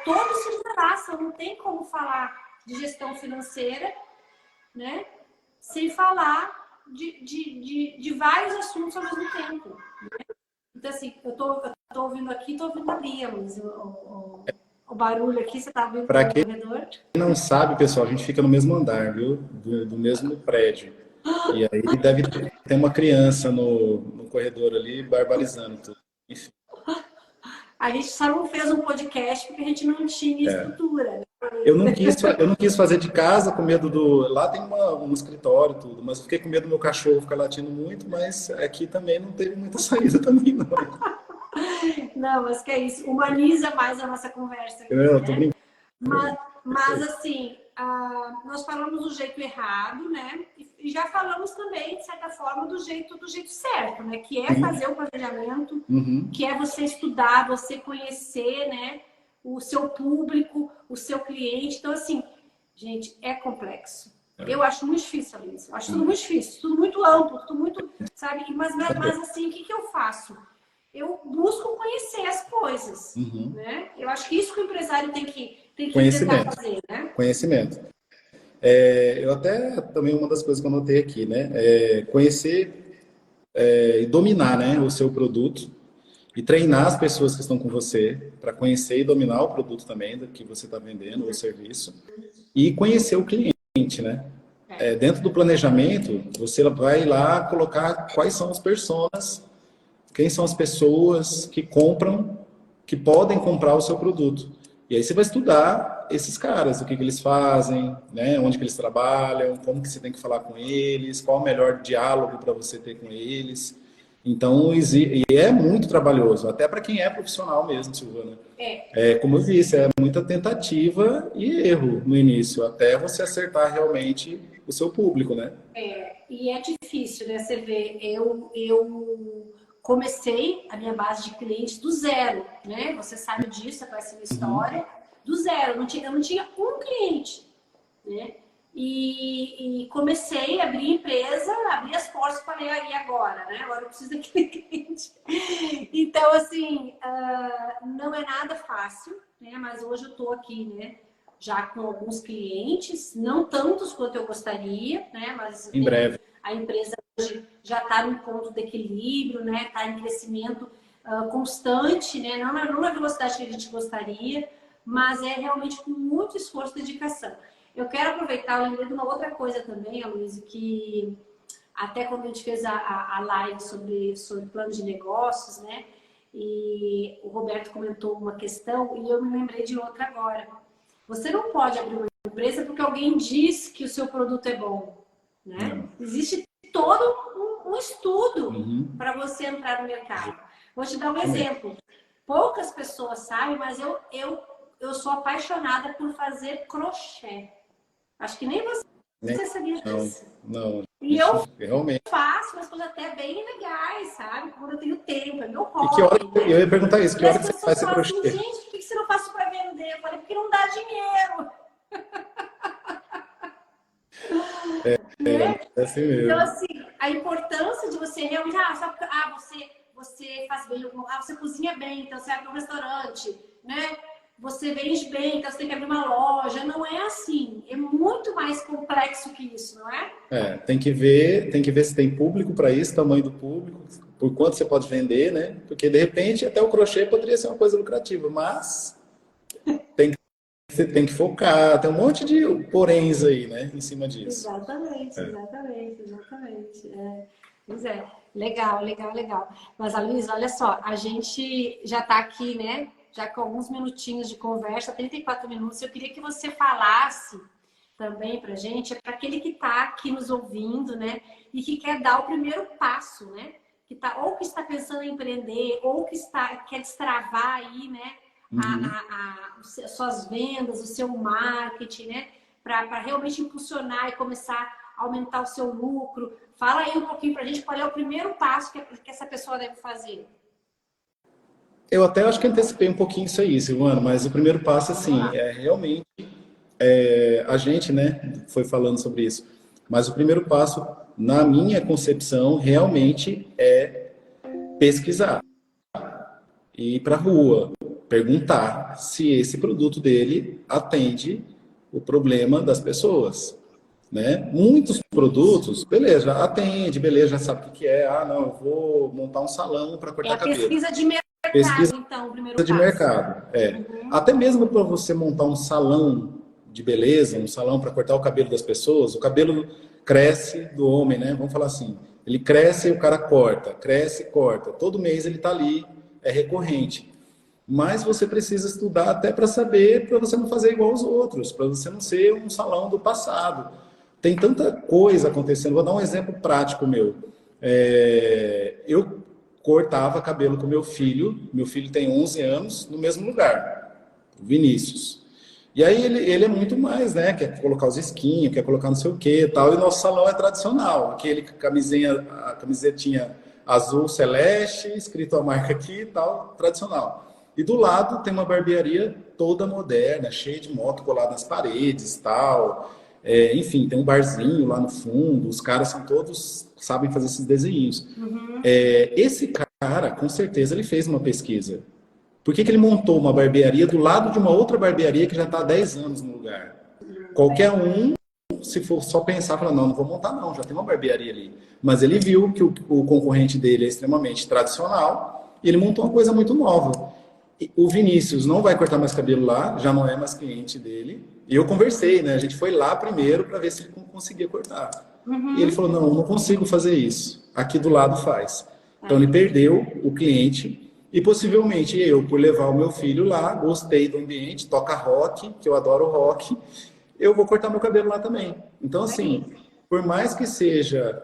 Todos se entrelaçam. Não tem como falar de gestão financeira, né? Sem falar de vários assuntos ao mesmo tempo. Né? Então, assim, eu tô ouvindo aqui, tô ouvindo ali, mas o barulho aqui, você tá ouvindo Para no quem corredor? não sabe, pessoal, a gente fica no mesmo andar, viu? Do mesmo prédio. E aí deve ter uma criança no corredor ali, barbarizando tudo. Enfim. A gente só não fez um podcast porque a gente não tinha estrutura. Né? Eu não quis fazer de casa com medo do. Lá tem um escritório e tudo, mas eu fiquei com medo do meu cachorro ficar latindo muito, mas aqui também não teve muita saída também, não. Não, mas que é isso, humaniza mais a nossa conversa. Aqui, Eu tô né? brincando. Mas assim, nós falamos do jeito errado, né? E já falamos também, de certa forma, do jeito certo, né? Que é fazer o planejamento, que é você estudar, você conhecer, né? O seu público, o seu cliente. Então, assim, gente, é complexo. Eu acho muito difícil, Alice. Eu acho tudo muito difícil, tudo muito amplo, tudo muito, sabe? Mas assim, o que eu faço? Eu busco conhecer as coisas, né? Eu acho que isso que o empresário tem que tentar fazer, né? Conhecimento. Eu até, também uma das coisas que eu anotei aqui, né? Conhecer e dominar, né, o seu produto e treinar as pessoas que estão com você para conhecer e dominar o produto também que você está vendendo, o serviço, e conhecer o cliente, né? Dentro do planejamento, você vai lá colocar quais são as personas, quem são as pessoas que compram, que podem comprar o seu produto. E aí você vai estudar esses caras, o que eles fazem, né? Onde que eles trabalham, como que você tem que falar com eles, qual o melhor diálogo para você ter com eles. Então, e é muito trabalhoso, até para quem é profissional mesmo, Silvana. Como eu disse, é muita tentativa e erro no início, até você acertar realmente o seu público, né? E é difícil, né? Você vê, eu comecei a minha base de clientes do zero, né? Você sabe disso, você conhece a minha história, do zero. Eu não tinha um cliente, né? E comecei a abrir empresa, abri as portas e falei, e agora, né? Agora eu preciso daquele cliente. Então, assim, não é nada fácil, né? Mas hoje eu estou aqui, né? Já com alguns clientes, não tantos quanto eu gostaria, né? Mas em breve. A empresa hoje já está num ponto de equilíbrio, né? Está em crescimento constante, né? Não na velocidade que a gente gostaria, mas é realmente com muito esforço e dedicação. Eu quero aproveitar, eu lembrei de uma outra coisa também, Aloysio, que até quando a gente fez a live sobre plano de negócios, né? E o Roberto comentou uma questão e eu me lembrei de outra agora. Você não pode abrir uma empresa porque alguém diz que o seu produto é bom, né? Existe todo um estudo para você entrar no mercado. Vou te dar um exemplo. Poucas pessoas sabem, mas eu sou apaixonada por fazer crochê. Acho que nem você sabia disso. Não. E eu realmente faço umas coisas até bem legais, sabe? Quando eu tenho tempo, é meu hobby. E que hora, eu ia perguntar isso, que hora que você faz esse crochê? Assim, gente, por que você não faz isso para vender? Eu falei, porque não dá dinheiro. É assim mesmo. Então, assim, a importância de você realmente... você faz bem, você cozinha bem, então você abre um restaurante, né? Você vende bem, então você tem que abrir uma loja. Não é assim. É muito mais complexo que isso, não é? Tem que ver se tem público para isso, tamanho do público, por quanto você pode vender, né? Porque, de repente, até o crochê poderia ser uma coisa lucrativa, mas você tem que focar, tem um monte de poréns aí, né, em cima disso. Exatamente. Pois é, legal. Mas, Aloysio, olha só, a gente já está aqui, né, já com alguns minutinhos de conversa, 34 minutos, eu queria que você falasse também pra gente, para aquele que está aqui nos ouvindo, né, e que quer dar o primeiro passo, né, ou que está pensando em empreender, ou que quer destravar aí, né, as suas vendas, o seu marketing, né? Para realmente impulsionar e começar a aumentar o seu lucro. Fala aí um pouquinho para a gente qual é o primeiro passo que essa pessoa deve fazer. Eu até acho que antecipei um pouquinho isso aí, Silvana, mas o primeiro passo, assim, realmente a gente, né, foi falando sobre isso. Mas o primeiro passo, na minha concepção, realmente é pesquisar. Ir para a rua, perguntar se esse produto dele atende o problema das pessoas, né? Muitos produtos, beleza, atende, beleza, já sabe o que é. Não, eu vou montar um salão para cortar cabelo. Pesquisa de mercado, então, o primeiro passo. De mercado, Até mesmo para você montar um salão de beleza, um salão para cortar o cabelo das pessoas, o cabelo cresce do homem, né? Vamos falar assim, ele cresce e o cara corta, cresce e corta. Todo mês ele está ali, é recorrente. Mas você precisa estudar até para saber, para você não fazer igual aos outros, para você não ser um salão do passado. Tem tanta coisa acontecendo. Vou dar um exemplo prático meu. Eu cortava cabelo com meu filho tem 11 anos, no mesmo lugar, Vinícius. E aí ele é muito mais, né? Quer colocar os esquinhos, quer colocar não sei o que tal. E nosso salão é tradicional. Aquele a camisetinha azul celeste, escrito a marca aqui e tal, tradicional. E do lado tem uma barbearia toda moderna, cheia de moto colada nas paredes, tal. Enfim, tem um barzinho lá no fundo. Os caras são todos sabem fazer esses desenhos. Esse cara, com certeza, ele fez uma pesquisa. Por que ele montou uma barbearia do lado de uma outra barbearia que já está há 10 anos no lugar? Qualquer um, se for só pensar, fala, não vou montar não, já tem uma barbearia ali. Mas ele viu que o concorrente dele é extremamente tradicional, E ele montou uma coisa muito nova. O Vinícius não vai cortar mais cabelo lá, já não é mais cliente dele. E eu conversei, né? A gente foi lá primeiro para ver se ele conseguia cortar. E ele falou: não, não consigo fazer isso. Aqui do lado faz. Então ele perdeu o cliente e possivelmente eu, por levar o meu filho lá, gostei do ambiente, toca rock, que eu adoro rock, eu vou cortar meu cabelo lá também. Então, assim, por mais que seja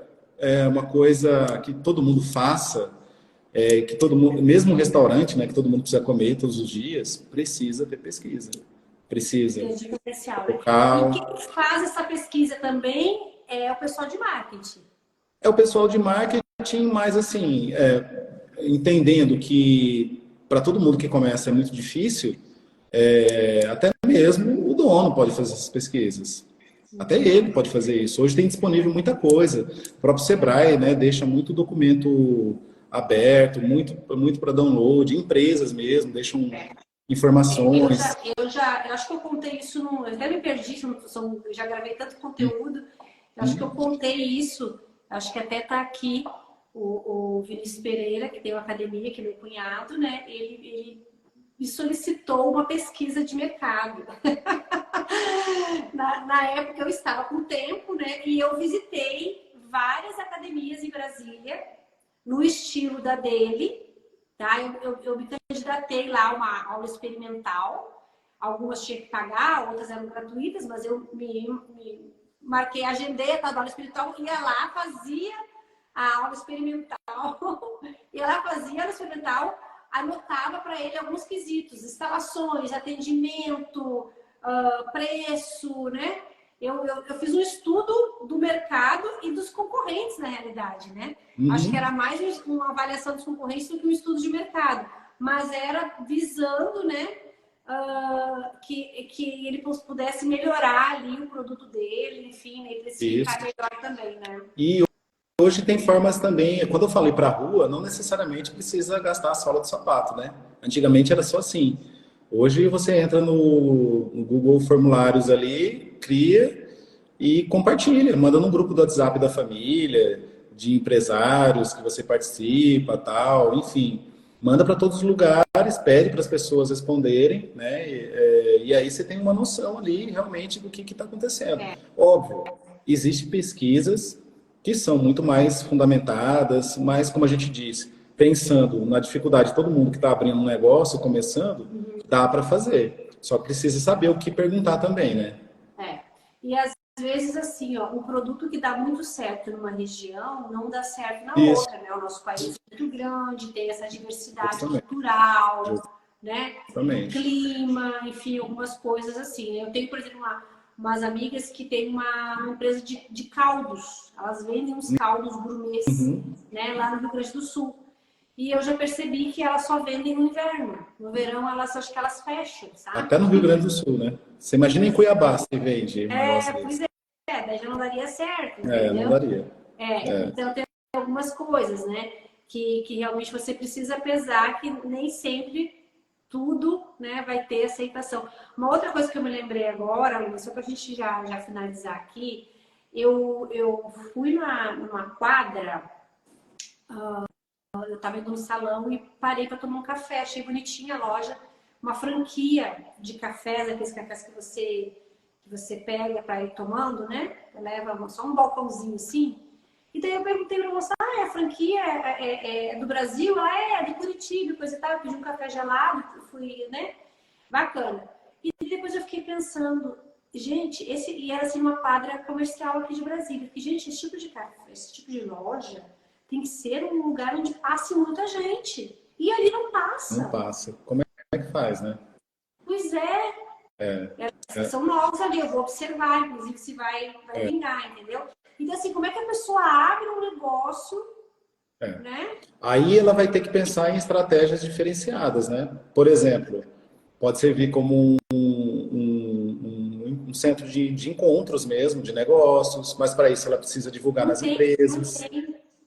uma coisa que todo mundo faça, que todo mundo, mesmo um restaurante, né, que todo mundo precisa comer todos os dias, precisa ter pesquisa. Precisa. Tem diferencial, né? Local. E quem faz essa pesquisa também é o pessoal de marketing. É o pessoal de marketing, mas assim, entendendo que para todo mundo que começa é muito difícil, até mesmo o dono pode fazer essas pesquisas. Até ele pode fazer isso. Hoje tem disponível muita coisa. O próprio Sebrae, né, deixa muito documento aberto, muito para download. Empresas mesmo deixam informações. Eu acho que eu contei isso, eu até me perdi, eu já gravei tanto conteúdo, eu acho que eu contei isso, acho que até tá aqui o Vinícius Pereira, que tem uma academia, que é meu cunhado, né? Ele me solicitou uma pesquisa de mercado. Na época eu estava com tempo, né? E eu visitei várias academias em Brasília, no estilo da dele, tá? Eu me candidatei lá a uma aula experimental. Algumas tinha que pagar, outras eram gratuitas, mas eu me marquei, agendei a tal da aula experimental, ia lá, fazia a aula experimental, ia lá, fazia a aula experimental, anotava para ele alguns quesitos, instalações, atendimento, preço, né? Eu fiz um estudo do mercado e dos concorrentes, na realidade, né? Acho que era mais uma avaliação dos concorrentes do que um estudo de mercado. Mas era visando, né, que ele pudesse melhorar ali o produto dele, enfim, né, precificar melhor também, né? E hoje tem formas também, quando eu falei para a rua, não necessariamente precisa gastar a sola do sapato, né? Antigamente era só assim. Hoje você entra no Google Formulários ali, cria e compartilha, manda no grupo do WhatsApp da família, de empresários que você participa, tal, enfim. Manda para todos os lugares, pede para as pessoas responderem, né? E aí você tem uma noção ali realmente do que está acontecendo. Óbvio, existem pesquisas que são muito mais fundamentadas, mas como a gente disse, pensando na dificuldade de todo mundo que está abrindo um negócio, começando, dá para fazer. Só precisa saber o que perguntar também, né? E às vezes, assim, ó, um produto que dá muito certo numa região não dá certo na Isso. outra, né? O nosso país é muito grande, tem essa diversidade Justamente. cultural, né? Justamente. O clima, enfim, algumas coisas assim, né? Eu tenho, por exemplo, umas amigas que têm uma empresa de caldos. Elas vendem uns caldos gourmets, né? Lá no Rio Grande do Sul. E eu já percebi que elas só vendem no inverno. No verão, acho que elas fecham, sabe? Até no Rio Grande do Sul, né? Você imagina em Cuiabá se vende um negócio desse. Pois daí já não daria certo, entendeu? Não daria. Então tem algumas coisas, né? Que realmente você precisa pesar, que nem sempre tudo, né, vai ter aceitação. Uma outra coisa que eu me lembrei agora, só para a gente já finalizar aqui, eu fui numa quadra, eu estava indo no salão e parei para tomar um café, achei bonitinha a loja, uma franquia de cafés, aqueles cafés que você pega para ir tomando, né? Leva só um balcãozinho assim. E daí eu perguntei pra moça, a franquia é do Brasil? Ela é de Curitiba, coisa e tal. Eu pedi um café gelado, fui, né? Bacana. E depois eu fiquei pensando, gente, e era assim uma quadra comercial aqui de Brasília. Porque, gente, esse tipo de café, esse tipo de loja tem que ser um lugar onde passe muita gente. E ali não passa. Não passa. Como é que faz, né? Pois são novos ali, eu vou observar, inclusive, se vai vingar, entendeu? Então, assim, como é que a pessoa abre um negócio, né? Aí ela vai ter que pensar em estratégias diferenciadas, né? Por exemplo, pode servir como um centro de encontros mesmo, de negócios, mas para isso ela precisa divulgar nas empresas.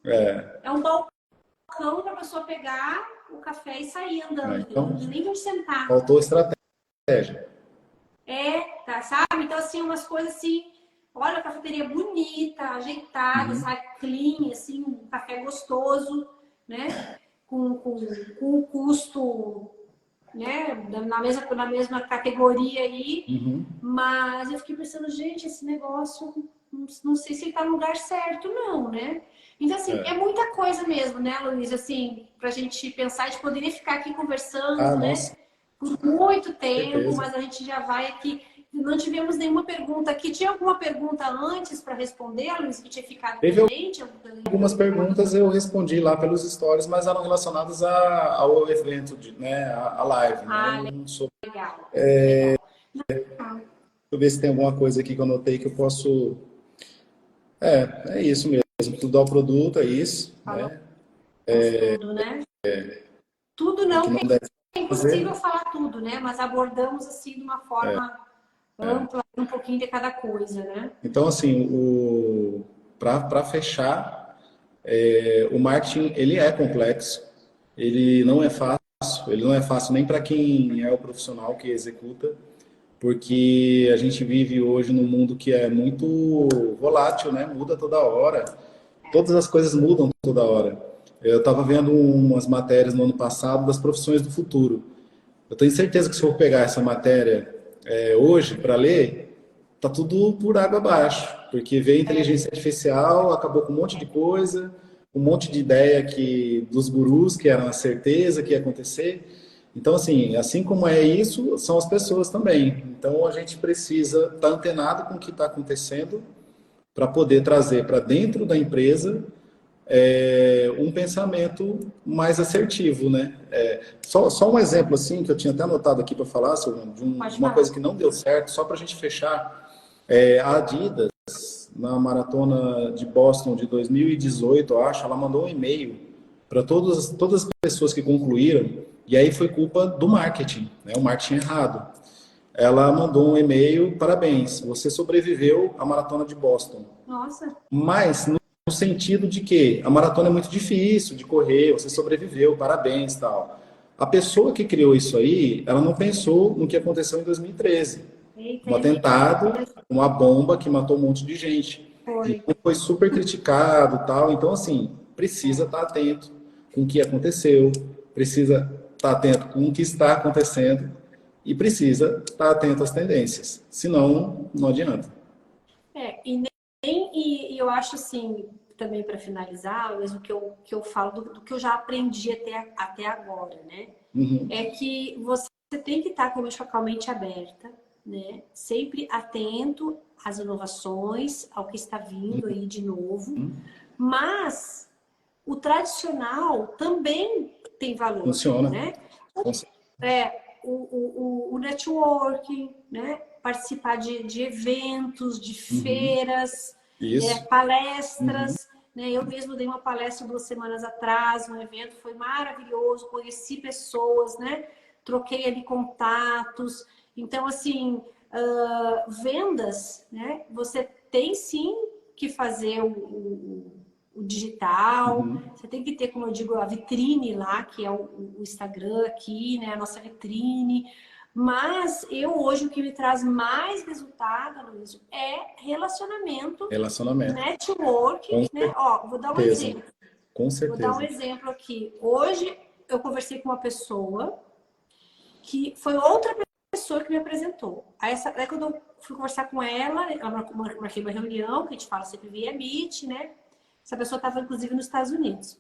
É um balcão para a pessoa pegar o café e sair andando, Então, não nem onde sentar. faltou estratégia. Sabe? Então, assim, umas coisas assim, olha, a cafeteria bonita, ajeitada, sabe? Clean, assim, um café gostoso, né? com o custo, né, na mesma categoria aí, mas eu fiquei pensando, gente, esse negócio, não sei se ele está no lugar certo, não, né? Então, assim, é muita coisa mesmo, né, Luiz? Assim, para a gente pensar, a gente poderia ficar aqui conversando, né, Nossa, por muito tempo, certeza. mas a gente já vai aqui. Não tivemos nenhuma pergunta aqui. Tinha alguma pergunta antes para responder, Luiz, que tinha ficado Teve pendente? algumas perguntas, eu respondi lá pelos stories, mas eram relacionadas ao evento, né, a live, né? Não sou... Legal, legal. Deixa eu ver se tem alguma coisa aqui que eu anotei que eu posso... É isso mesmo. Tudo ao produto, é isso. Falou Né? tudo, né? Tudo O que não, não que deve é fazer. impossível falar tudo, né? Mas abordamos assim de uma forma ampla, um pouquinho de cada coisa, né? Então, assim, para fechar, o marketing, ele é complexo, ele não é fácil, ele não é fácil nem para quem é o profissional que executa, porque a gente vive hoje num mundo que é muito volátil, né? Muda toda hora, todas as coisas mudam toda hora. Eu estava vendo umas matérias no ano passado das profissões do futuro. Eu tenho certeza que se eu for pegar essa matéria hoje para ler, tá tudo por água abaixo, porque veio a inteligência artificial, acabou com um monte de coisa, um monte de ideia que dos gurus que eram a certeza que ia acontecer. Então, assim como é isso, são as pessoas também. Então, a gente precisa estar antenado com o que está acontecendo para poder trazer para dentro da empresa um pensamento mais assertivo, né? Só um exemplo assim que eu tinha até anotado aqui para falar, Silvana, de uma coisa que não deu certo, só para a gente fechar. A Adidas, na maratona de Boston de 2018, eu acho, ela mandou um e-mail para todas as pessoas que concluíram, e aí foi culpa do marketing, né? O marketing errado. Ela mandou um e-mail, parabéns, você sobreviveu à maratona de Boston. Nossa. Mas no sentido de que a maratona é muito difícil de correr, você sobreviveu, parabéns, tal. A pessoa que criou isso aí, ela não pensou no que aconteceu em 2013. Um atentado, uma bomba que matou um monte de gente. Então, foi super criticado, tal. Então, assim, precisa estar atento com o que aconteceu, precisa estar atento com o que está acontecendo e precisa estar atento às tendências. Senão, não adianta. E eu acho assim, também para finalizar, mesmo que eu falo do que eu já aprendi até agora, né? É que você tem que estar com a mente aberta, né? Sempre atento às inovações, ao que está vindo aí de novo. Mas o tradicional também tem valor. Funciona. Né? O networking, né? Participar de eventos, de feiras, palestras. Né? Eu mesmo dei uma palestra 2 semanas atrás, um evento, foi maravilhoso, conheci pessoas, né? Troquei ali contatos. Então, assim, vendas, né? Você tem sim que fazer o digital, você tem que ter, como eu digo, a vitrine lá, que é o Instagram aqui, né? A nossa vitrine. Mas hoje o que me traz mais resultado, Luiz, é relacionamento. Network, né? Ó, vou dar um exemplo. Com certeza. Vou dar um exemplo aqui. Hoje eu conversei com uma pessoa que foi outra pessoa que me apresentou. Aí quando eu fui conversar com ela marquei uma reunião, que a gente fala sempre via Meet, né? Essa pessoa estava, inclusive, nos Estados Unidos.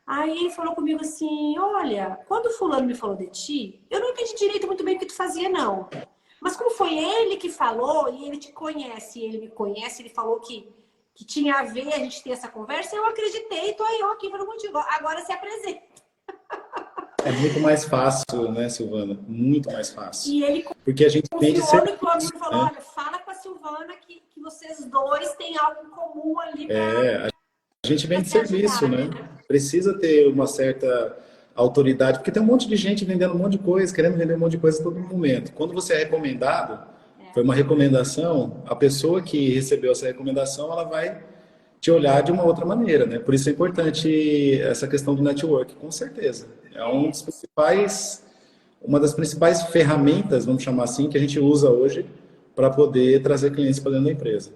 Aí ele falou comigo assim, olha, quando o fulano me falou de ti, eu não entendi direito muito bem o que tu fazia, não. Mas como foi ele que falou, e ele te conhece, e ele me conhece, ele falou que tinha a ver a gente ter essa conversa, eu acreditei, tô aí, ó, aqui falando contigo. Agora se apresenta. É muito mais fácil, né, Silvana? Muito mais fácil. E ele porque a gente tem de ser... e falou, olha, fala com a Silvana que vocês dois têm algo em comum ali pra... A gente vem de serviço, né? Precisa ter uma certa autoridade, porque tem um monte de gente vendendo um monte de coisa, querendo vender um monte de coisa a todo momento. Quando você é recomendado, foi uma recomendação, a pessoa que recebeu essa recomendação, ela vai te olhar de uma outra maneira, né? Por isso é importante essa questão do network, com certeza. É uma das principais ferramentas, vamos chamar assim, que a gente usa hoje para poder trazer clientes para dentro da empresa.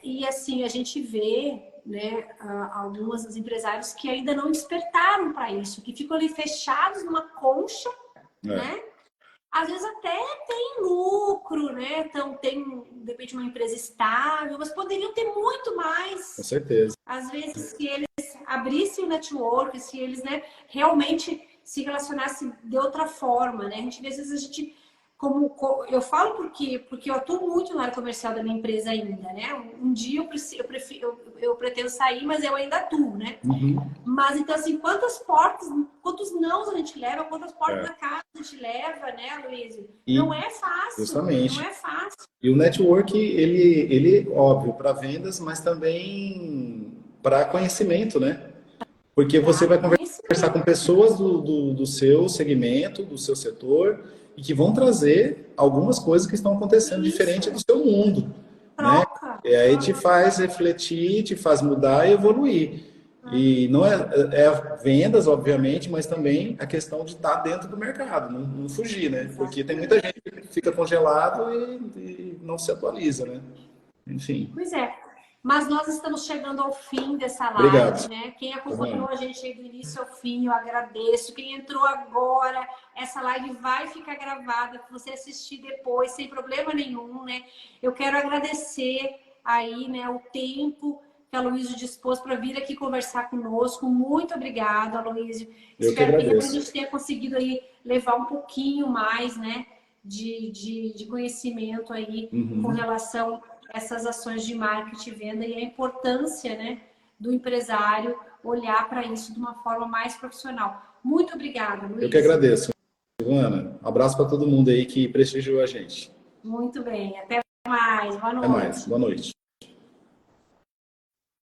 E assim, a gente vê, né, alguns dos empresários que ainda não despertaram para isso, que ficam ali fechados numa concha, né? Às vezes até tem lucro, né? Então tem, de repente, uma empresa estável, mas poderiam ter muito mais. Com certeza. Às vezes, se eles abrissem o network, se eles, né, realmente se relacionassem de outra forma, né? Às vezes a gente, como eu falo porque eu atuo muito na área comercial da minha empresa ainda, né? Um dia eu pretendo sair, mas eu ainda atuo, né? Mas então assim, quantas portas, quantos nãos a gente leva, quantas portas da casa a gente leva, né, Luísio? Não é fácil, justamente. não é fácil. E o network, ele óbvio, para vendas, mas também para conhecimento, né? Porque você vai conversar com pessoas do seu segmento, do seu setor, e que vão trazer algumas coisas que estão acontecendo diferente do seu mundo. Né? E aí te faz refletir, te faz mudar e evoluir. E não é vendas, obviamente, mas também a questão de estar dentro do mercado, não fugir, né? Porque tem muita gente que fica congelado e não se atualiza, né? Enfim. Pois é. Mas nós estamos chegando ao fim dessa live, Obrigado. né? Quem acompanhou a gente aí do início ao fim, eu agradeço. Quem entrou agora, essa live vai ficar gravada para você assistir depois, sem problema nenhum, né? Eu quero agradecer aí, né, o tempo que a Luísio dispôs para vir aqui conversar conosco. Muito obrigada, Luísio. Espero que a gente tenha conseguido aí levar um pouquinho mais, né, de conhecimento aí com relação essas ações de marketing e venda e a importância, né, do empresário olhar para isso de uma forma mais profissional. Muito obrigada, Luísio. Eu que agradeço, Silvana. Abraço para todo mundo aí que prestigiou a gente. Muito bem. Até mais. Boa noite. Até mais. Boa noite.